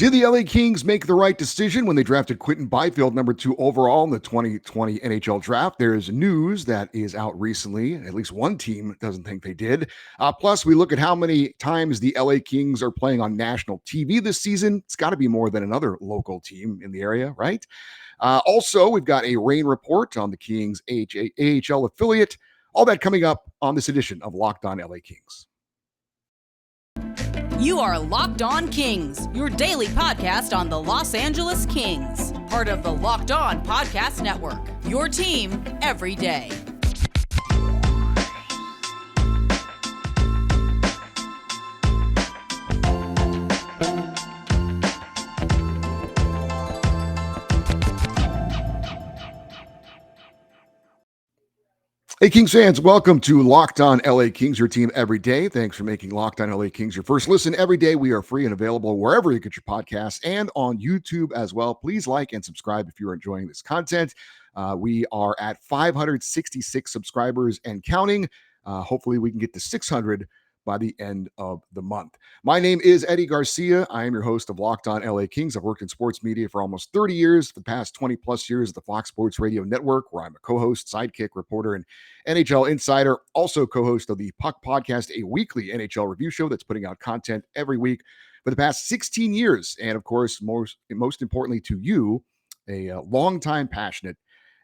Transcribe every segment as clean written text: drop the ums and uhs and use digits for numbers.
Did the LA Kings make the right decision when they drafted Quinton Byfield, number 2 overall in the 2020 NHL draft? There's news that is out recently. At least one team doesn't think they did. Plus, we look at how many times the LA Kings are playing on national TV this season. It's got to be more than another local team in the area, right? Also, we've got a rain report on the Kings AHL affiliate. All that coming up on this edition of Locked On LA Kings. You are Locked On Kings, your daily podcast on the Los Angeles Kings, part of the Locked On Podcast Network, your team every day. Hey, Kings fans, welcome to Locked On LA Kings, your team every day. Thanks for making Locked On LA Kings your first listen every day. We are free and available wherever you get your podcasts and on YouTube as well. Please like and subscribe if you're enjoying this content. We are at 566 subscribers and counting. Hopefully we can get to 600 by the end of the month. My name is Eddie Garcia. I am your host of Locked On LA Kings. I've worked in sports media for almost 30 years, the past 20 plus years at the Fox Sports Radio Network, where I'm a co-host, sidekick, reporter, and NHL insider, also co-host of the Puck Podcast, a weekly NHL review show that's putting out content every week for the past 16 years. And of course, most importantly to you, a longtime passionate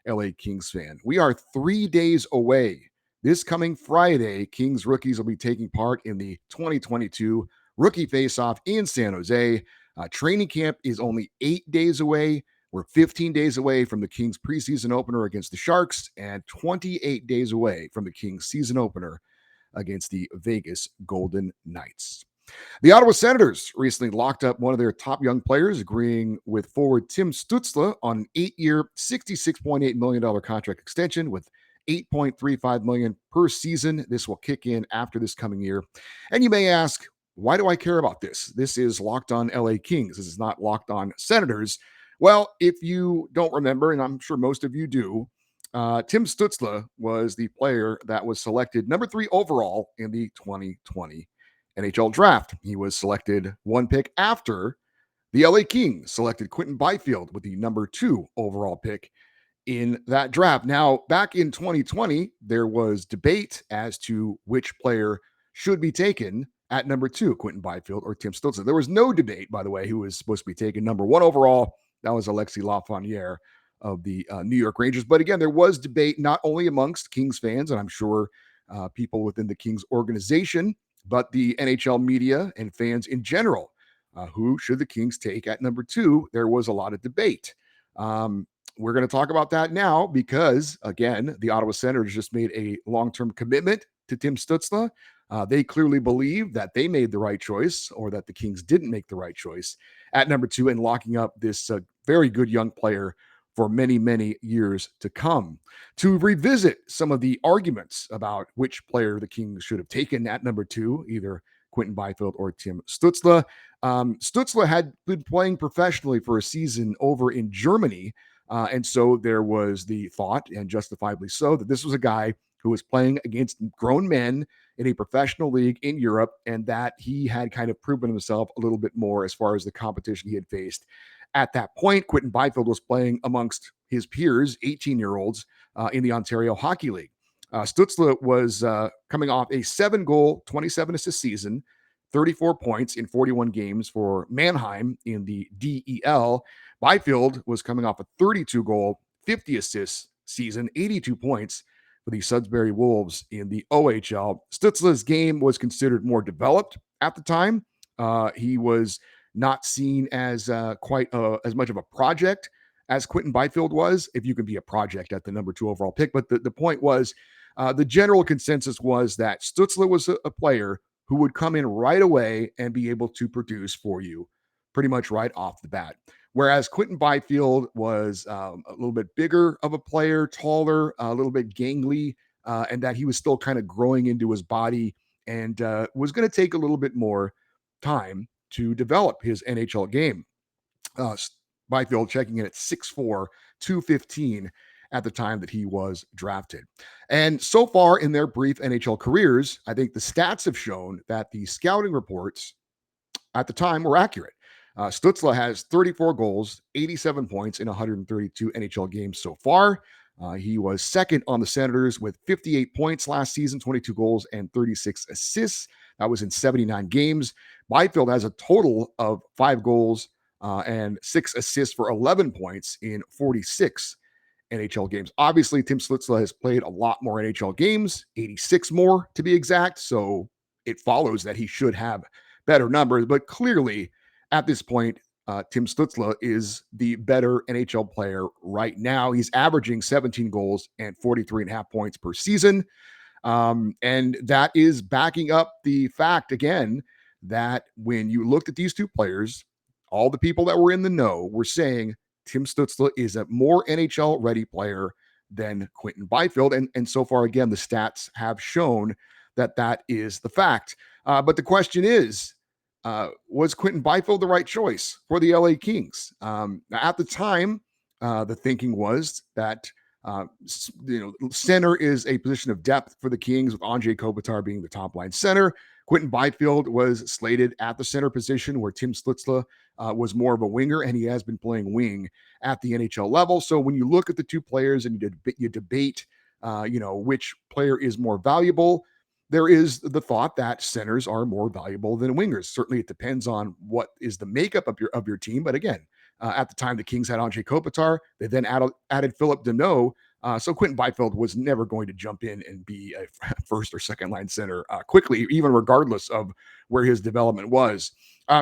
LA Kings fan. We are 3 days away. This coming Friday, Kings rookies will be taking part in the 2022 Rookie FaceOff in San Jose. Training camp is only 8 days away. We're 15 days away from the Kings preseason opener against the Sharks and 28 days away from the Kings season opener against the Vegas Golden Knights. The Ottawa Senators recently locked up one of their top young players, agreeing with forward Tim Stutzle on an 8-year, $66.8 million contract extension with $8.35 million per season. This will kick in after this coming year. And you may ask, why do I care about this? This is Locked On LA Kings. This is not Locked On Senators. Well, if you don't remember, and I'm sure most of you do, Tim Stutzle was the player that was selected number 3 overall in the 2020 NHL draft. He was selected one pick after the LA Kings selected Quinton Byfield with the number 2 overall pick in that draft. Now, back in 2020, there was debate as to which player should be taken at number 2, Quinton Byfield or Tim Stutzle. There was no debate, by the way, who was supposed to be taken number 1 overall. That was Alexis Lafreniere of the New York Rangers. But again, there was debate not only amongst Kings fans, and I'm sure people within the Kings organization, but the NHL media and fans in general. Who should the Kings take at number 2? There was a lot of debate. We're going to talk about that now because, again, the Ottawa Senators just made a long-term commitment to Tim Stutzle. They clearly believe that they made the right choice or that the Kings didn't make the right choice at number 2 and locking up this very good young player for many, many years to come. To revisit some of the arguments about which player the Kings should have taken at number 2, either Quinton Byfield or Tim Stutzle. Stutzle had been playing professionally for a season over in Germany. And so there was the thought, and justifiably so, that this was a guy who was playing against grown men in a professional league in Europe, and that he had kind of proven himself a little bit more as far as the competition he had faced. At that point, Quinton Byfield was playing amongst his peers, 18-year-olds, in the Ontario Hockey League. Stutzle was coming off a 7-goal, 27-assist season, 34 points in 41 games for Mannheim in the DEL. Byfield was coming off a 32-goal, 50-assist season, 82 points for the Sudbury Wolves in the OHL. Stutzle's game was considered more developed at the time. He was not seen as quite as much of a project as Quinton Byfield was, if you can be a project at the number 2 overall pick. But the point was, the general consensus was that Stutzle was a player who would come in right away and be able to produce for you pretty much right off the bat. Whereas Quinton Byfield was a little bit bigger of a player, taller, a little bit gangly, and that he was still kind of growing into his body and was going to take a little bit more time to develop his NHL game. Byfield checking in at 6'4", 215 at the time that he was drafted. And so far in their brief NHL careers, I think the stats have shown that the scouting reports at the time were accurate. Stutzle has 34 goals, 87 points in 132 NHL games so far. He was second on the Senators with 58 points last season, 22 goals, and 36 assists. That was in 79 games. Byfield has a total of 5 goals and 6 assists for 11 points in 46 NHL games. Obviously, Tim Stutzle has played a lot more NHL games, 86 more to be exact. So it follows that he should have better numbers. But clearly, at this point, Tim Stutzle is the better NHL player right now. He's averaging 17 goals and 43 and a half points per season. And that is backing up the fact, again, that when you looked at these two players, all the people that were in the know were saying Tim Stutzle is a more NHL ready player than Quinton Byfield. And so far, again, the stats have shown that that is the fact. But the question is, was Quinton Byfield the right choice for the LA Kings? At the time, the thinking was that center is a position of depth for the Kings, with Anze Kopitar being the top line center. Quinton Byfield was slated at the center position, where Tim Stutzle was more of a winger, and he has been playing wing at the NHL level. So when you look at the two players and you debate, which player is more valuable, there is the thought that centers are more valuable than wingers. Certainly, it depends on what is the makeup of your team. But again, at the time, the Kings had Anze Kopitar. They then added Philip Deneau. So Quinton Byfield was never going to jump in and be a first or second line center quickly, even regardless of where his development was.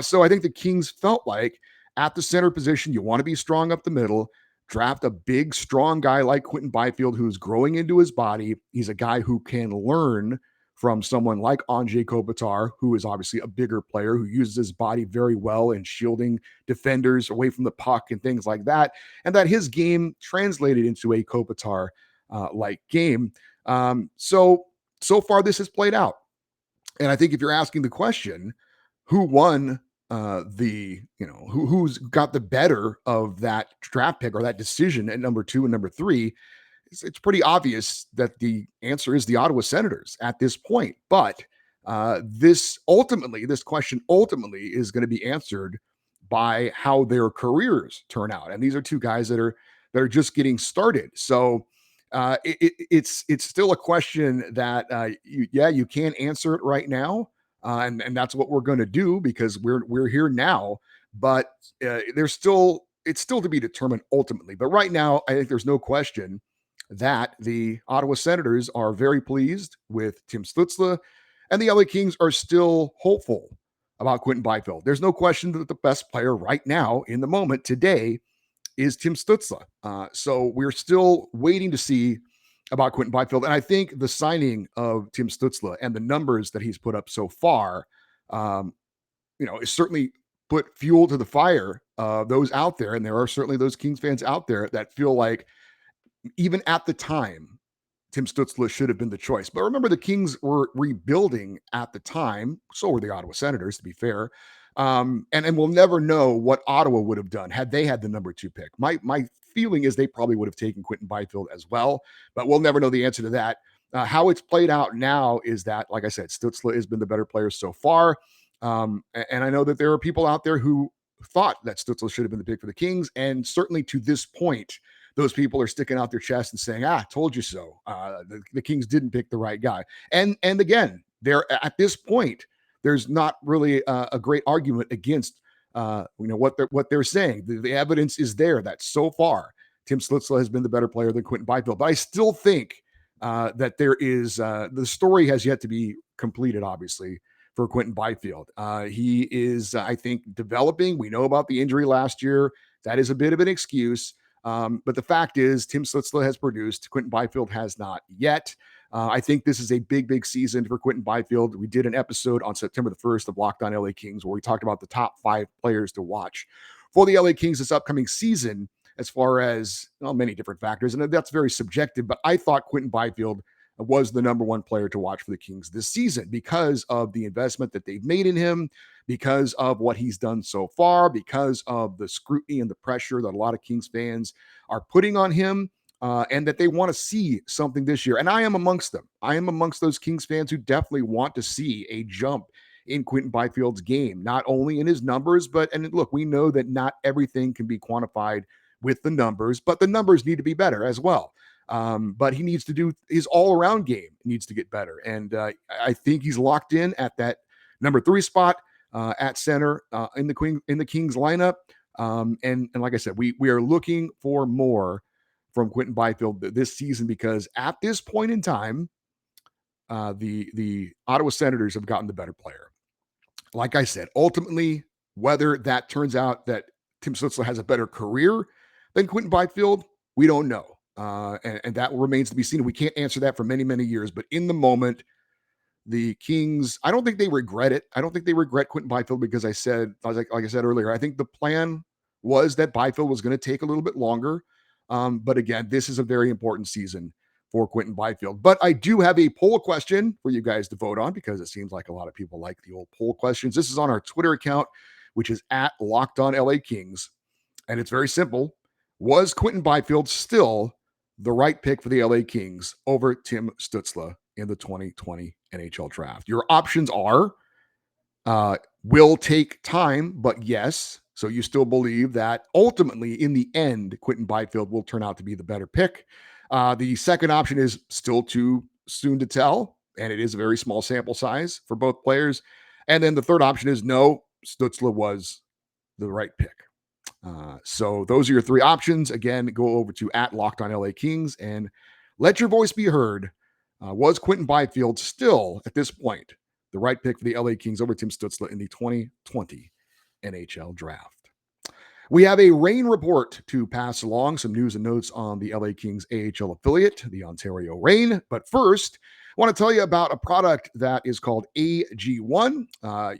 So I think the Kings felt like at the center position, you want to be strong up the middle, draft a big, strong guy like Quinton Byfield, who's growing into his body. He's a guy who can learn from someone like Anze Kopitar, who is obviously a bigger player, who uses his body very well in shielding defenders away from the puck and things like that, and that his game translated into a Kopitar like game. So far this has played out. And I think if you're asking the question, who won who's got the better of that draft pick or that decision at number 2 and number 3, it's pretty obvious that the answer is the Ottawa Senators at this point. But this question ultimately is going to be answered by how their careers turn out. And these are two guys that are just getting started. So it's still a question that you can't answer it right now, and that's what we're going to do because we're here now. But it's still to be determined ultimately. But right now, I think there's no question that the Ottawa Senators are very pleased with Tim Stutzle, and the LA Kings are still hopeful about Quinton Byfield. There's no question that the best player right now in the moment today is Tim Stutzle. So we're still waiting to see about Quinton Byfield. And I think the signing of Tim Stutzle and the numbers that he's put up so far, is certainly put fuel to the fire of those out there. And there are certainly those Kings fans out there that feel like even at the time, Tim Stutzle should have been the choice. But remember, the Kings were rebuilding at the time. So were the Ottawa Senators, to be fair. And we'll never know what Ottawa would have done had they had the number 2 pick. My feeling is they probably would have taken Quinton Byfield as well, but we'll never know the answer to that. How it's played out now is that, like I said, Stutzle has been the better player so far. And I know that there are people out there who thought that Stutzle should have been the pick for the Kings. And certainly to this point, those people are sticking out their chest and saying, told you so. The Kings didn't pick the right guy. And again, they're at this point, there's not really a great argument against what they're saying. The evidence is there that so far Tim Stutzle has been the better player than Quinton Byfield. But I still think that there is the story has yet to be completed, obviously, for Quinton Byfield. He is, I think, developing. We know about the injury last year. That is a bit of an excuse. But the fact is, Tim Stutzle has produced. Quinton Byfield has not yet. I think this is a big, big season for Quinton Byfield. We did an episode on September the 1st of Locked On LA Kings where we talked about the top 5 players to watch for the LA Kings this upcoming season, as far as many different factors. And that's very subjective, but I thought Quinton Byfield was the number 1 player to watch for the Kings this season because of the investment that they've made in him, because of what he's done so far, because of the scrutiny and the pressure that a lot of Kings fans are putting on him, and that they want to see something this year. And I am amongst them. I am amongst those Kings fans who definitely want to see a jump in Quinton Byfield's game, not only in his numbers, and look, we know that not everything can be quantified with the numbers, but the numbers need to be better as well. But he needs to do his all-around game needs to get better. And I think he's locked in at that number 3 spot at center in the Kings lineup. And like I said, we are looking for more from Quinton Byfield this season, because at this point in time, the Ottawa Senators have gotten the better player. Like I said, ultimately, whether that turns out that Tim Stutzle has a better career than Quinton Byfield, we don't know. And that remains to be seen. We can't answer that for many, many years. But in the moment, the Kings, I don't think they regret it. I don't think they regret Quinton Byfield, because like I said earlier, I think the plan was that Byfield was going to take a little bit longer. But again, this is a very important season for Quinton Byfield. But I do have a poll question for you guys to vote on, because it seems like a lot of people like the old poll questions. This is on our Twitter account, which is at Locked On LA Kings. And it's very simple. Was Quinton Byfield still the right pick for the LA Kings over Tim Stutzle in the 2020 NHL draft? Your options are will take time, but yes. So you still believe that ultimately, in the end, Quinton Byfield will turn out to be the better pick. The second option is still too soon to tell, and it is a very small sample size for both players. And then the third option is no, Stutzle was the right pick. So those are your 3 options. Again, go over to at Locked On LA Kings and let your voice be heard. Was Quinton Byfield still, at this point, the right pick for the LA Kings over Tim Stutzle in the 2020 NHL draft? We have a rain report to pass along, some news and notes on the LA Kings AHL affiliate, the Ontario Reign. But first, I want to tell you about a product that is called AG1.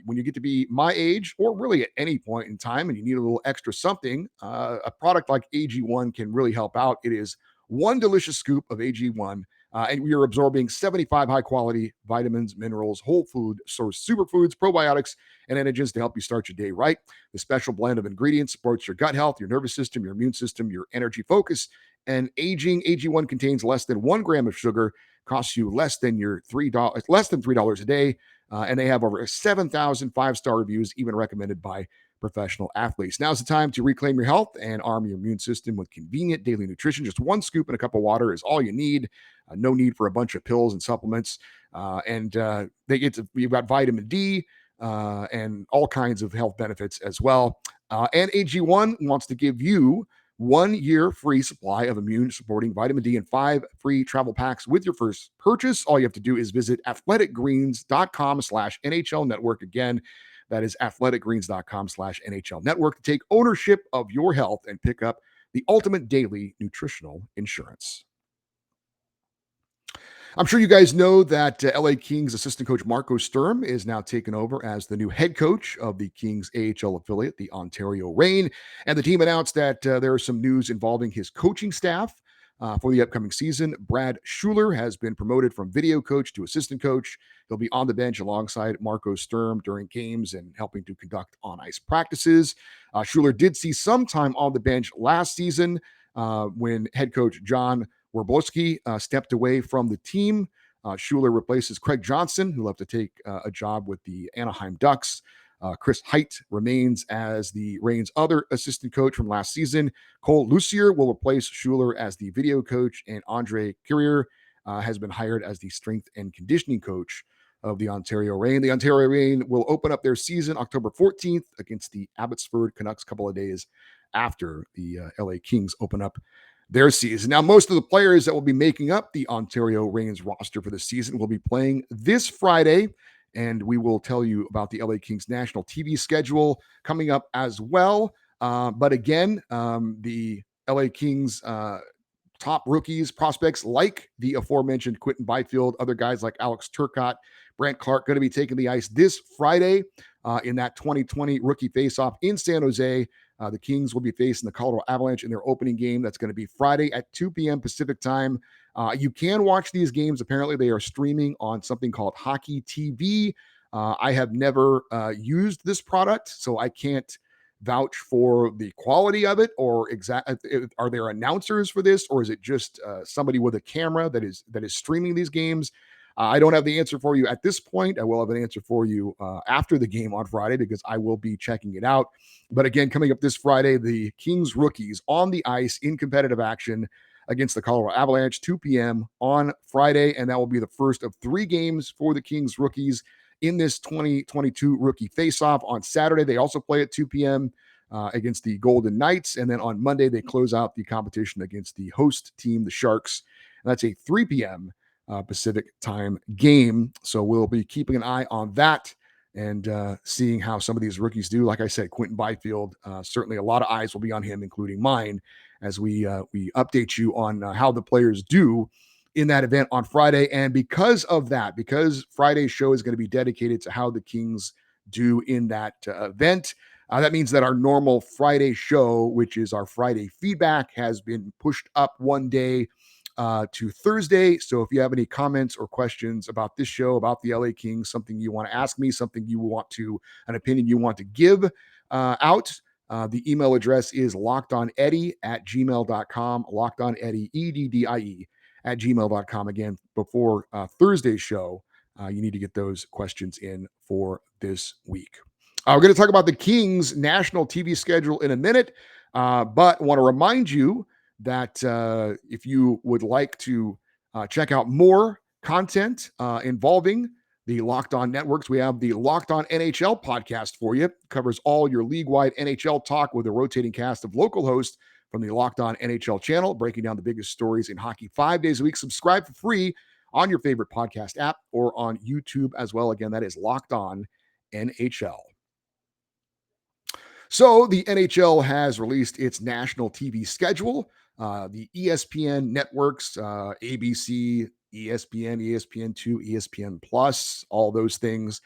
When you get to be my age, or really at any point in time, and you need a little extra something, a product like AG1 can really help out. It is one delicious scoop of AG1, and we are absorbing 75 high-quality vitamins, minerals, whole food source superfoods, probiotics, and antigens to help you start your day right. The special blend of ingredients supports your gut health, your nervous system, your immune system, your energy focus, and aging. AG1 contains less than 1 gram of sugar, costs you less than $3 a day, and they have over 7,000 5-star reviews, even recommended by professional athletes. Now's the time to reclaim your health and arm your immune system with convenient daily nutrition. Just 1 scoop in a cup of water is all you need. No need for a bunch of pills and supplements. You've got vitamin D and all kinds of health benefits as well. And AG1 wants to give you 1 year free supply of immune supporting vitamin D and 5 free travel packs with your first purchase. All you have to do is visit athleticgreens.com/NHL network. Again, that is athleticgreens.com/NHL network to take ownership of your health and pick up the ultimate daily nutritional insurance. I'm sure you guys know that LA Kings assistant coach Marco Sturm is now taken over as the new head coach of the Kings AHL affiliate, the Ontario Reign. And the team announced that there is some news involving his coaching staff for the upcoming season. Brad Schuler has been promoted from video coach to assistant coach. He'll be on the bench alongside Marco Sturm during games and helping to conduct on-ice practices. Schuler did see some time on the bench last season when head coach John Werbowski stepped away from the team. Schuler replaces Craig Johnson, who left to take a job with the Anaheim Ducks. Chris Height remains as the Reign's other assistant coach from last season. Cole Lucier will replace Schuler as the video coach, and Andre Carrier has been hired as the strength and conditioning coach of the Ontario Reign. The Ontario Reign will open up their season October 14th against the Abbotsford Canucks, a couple of days after the LA Kings open up their season. Now, most of the players that will be making up the Ontario Reign's roster for the season will be playing this Friday, and we will tell you about the LA Kings national TV schedule coming up as well. But again, the LA Kings top rookies, prospects like the aforementioned Quinton Byfield, other guys like Alex Turcotte, Brant Clark, going to be taking the ice this Friday in that 2020 rookie faceoff in San Jose. The Kings will be facing the Colorado Avalanche in their opening game. That's going to be Friday at 2 p.m. Pacific time. You can watch these games. Apparently, they are streaming on something called Hockey TV. I have never used this product, so I can't vouch for the quality of it, or are there announcers for this, or is it just somebody with a camera that is streaming these games? I don't have the answer for you at this point. I will have an answer for you after the game on Friday because I will be checking it out. But again, coming up this Friday, the Kings rookies on the ice in competitive action against the Colorado Avalanche, 2 p.m. on Friday. And that will be the first of 3 games for the Kings rookies in this 2022 rookie faceoff. On Saturday, they also play at 2 p.m. Against the Golden Knights. And then on Monday, they close out the competition against the host team, the Sharks. And that's a 3 p.m. Pacific time game. So we'll be keeping an eye on that and seeing how some of these rookies do. Like I said, Quinton Byfield, certainly a lot of eyes will be on him, including mine, as we update you on how the players do in that event on Friday. And because of that, because Friday's show is going to be dedicated to how the Kings do in that event, that means that our normal Friday show, which is our Friday feedback, has been pushed up one day to Thursday. So if you have any comments or questions about this show, about the LA Kings, something you want to ask me, something you want to, an opinion you want to give out, the email address is lockedoneddie@gmail.com, lockedoneddie, EDDIE @gmail.com. Again, before Thursday's show, you need to get those questions in for this week. We're going to talk about the Kings national TV schedule in a minute, but I want to remind you that if you would like to check out more content involving the Locked On networks, we have the Locked On NHL podcast for you. It covers all your league-wide NHL talk with a rotating cast of local hosts from the Locked On NHL channel, breaking down the biggest stories in hockey 5 days a week. Subscribe for free on your favorite podcast app or on YouTube as well. Again, that is Locked On NHL. So the NHL has released its national TV schedule. The ESPN networks, ABC, ESPN, ESPN2, ESPN Plus, all those things,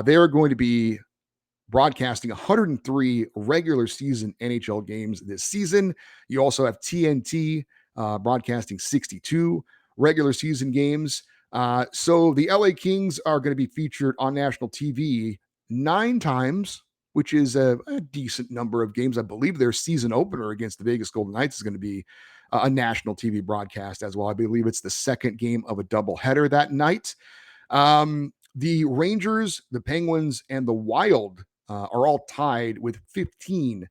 they are going to be broadcasting 103 regular season NHL games this season. You also have TNT broadcasting 62 regular season games. So the LA Kings are going to be featured on national TV 9 times, which is a decent number of games. I believe their season opener against the Vegas Golden Knights is going to be a national TV broadcast as well. I believe it's the second game of a doubleheader that night. The Rangers, the Penguins, and the Wild are all tied with 15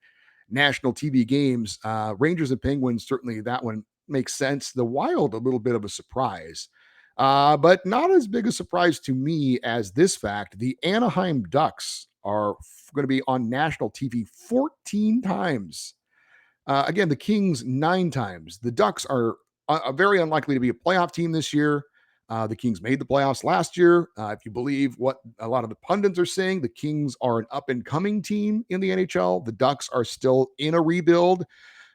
national TV games. Rangers and Penguins, certainly that one makes sense. The Wild, a little bit of a surprise. But not as big a surprise to me as this fact. The Anaheim Ducks are going to be on national TV 14 times. Again, the Kings 9 times. The Ducks are very unlikely to be a playoff team this year. The Kings made the playoffs last year. If you believe what a lot of the pundits are saying, the Kings are an up-and-coming team in the NHL. The Ducks are still in a rebuild.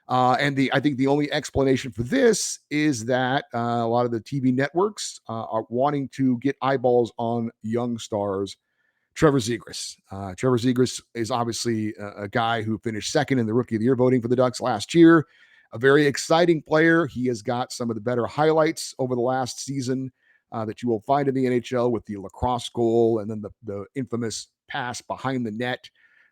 And I think the only explanation for this is that a lot of the TV networks are wanting to get eyeballs on young stars. Trevor Zegras. Trevor Zegras is obviously a guy who finished second in the Rookie of the Year voting for the Ducks last year. A very exciting player. He has got some of the better highlights over the last season that you will find in the NHL, with the lacrosse goal and then the infamous pass behind the net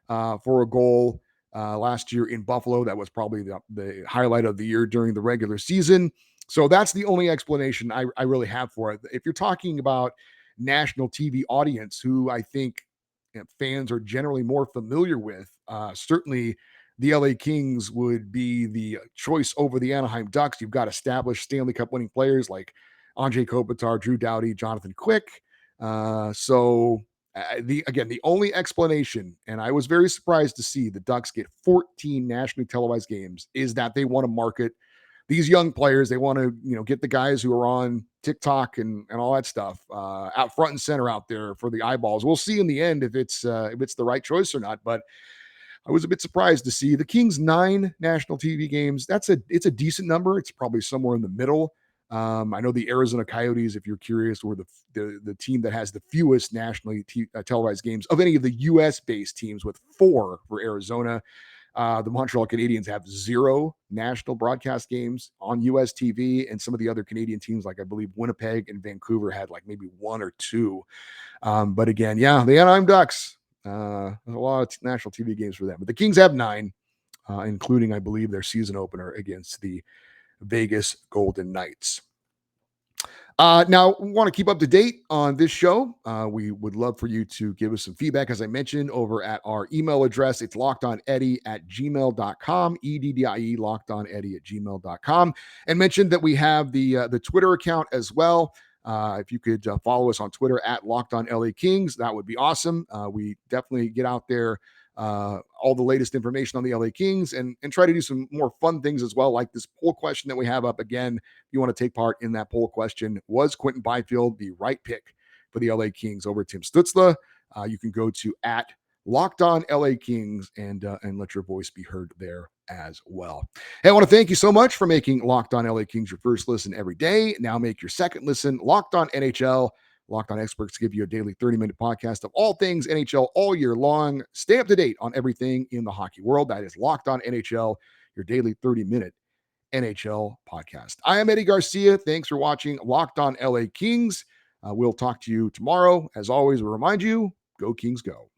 for a goal last year in Buffalo. That was probably the highlight of the year during the regular season. So that's the only explanation I really have for it. If you're talking about national TV audience, who I think fans are generally more familiar with, certainly the LA Kings would be the choice over the Anaheim Ducks. You've got established Stanley Cup winning players like Andrei Kopitar, Drew Doughty, Jonathan Quick. The only explanation, and I was very surprised to see the Ducks get 14 nationally televised games, is that they want to market these young players. They want to, get the guys who are on TikTok and all that stuff out front and center out there for the eyeballs. We'll see in the end if it's the right choice or not. But I was a bit surprised to see the Kings 9 national TV games. It's a decent number. It's probably somewhere in the middle. I know the Arizona Coyotes, if you're curious, were the team that has the fewest nationally televised games of any of the U.S.-based teams, with 4 for Arizona. The Montreal Canadiens have 0 national broadcast games on U.S. TV, and some of the other Canadian teams, like I believe Winnipeg and Vancouver, had like maybe 1 or 2. But again, the Anaheim Ducks, a lot of national TV games for them. But the Kings have 9, including, I believe, their season opener against the Vegas Golden Knights. Now, we want to keep up to date on this show. We would love for you to give us some feedback, as I mentioned, over at our email address. It's lockedoneddie@gmail.com, EDDIE, lockedoneddie@gmail.com. And mentioned that we have the Twitter account as well. If you could follow us on Twitter at Locked On LA Kings, that would be awesome. We definitely get out there all the latest information on the LA Kings and try to do some more fun things as well, like this poll question that we have up again. If you want to take part in that poll question, was Quinton Byfield the right pick for the LA Kings over Tim Stutzle? You can go to at Locked On LA Kings and let your voice be heard there as well. Hey, I want to thank you so much for making Locked On LA Kings your first listen every day. Now make your second listen Locked On NHL. Locked On Experts give you a daily 30-minute podcast of all things NHL all year long. Stay up to date on everything in the hockey world. That is Locked On NHL, your daily 30-minute NHL podcast. I am Eddie Garcia. Thanks for watching Locked On LA Kings. We'll talk to you tomorrow. As always, we'll remind you, go Kings go.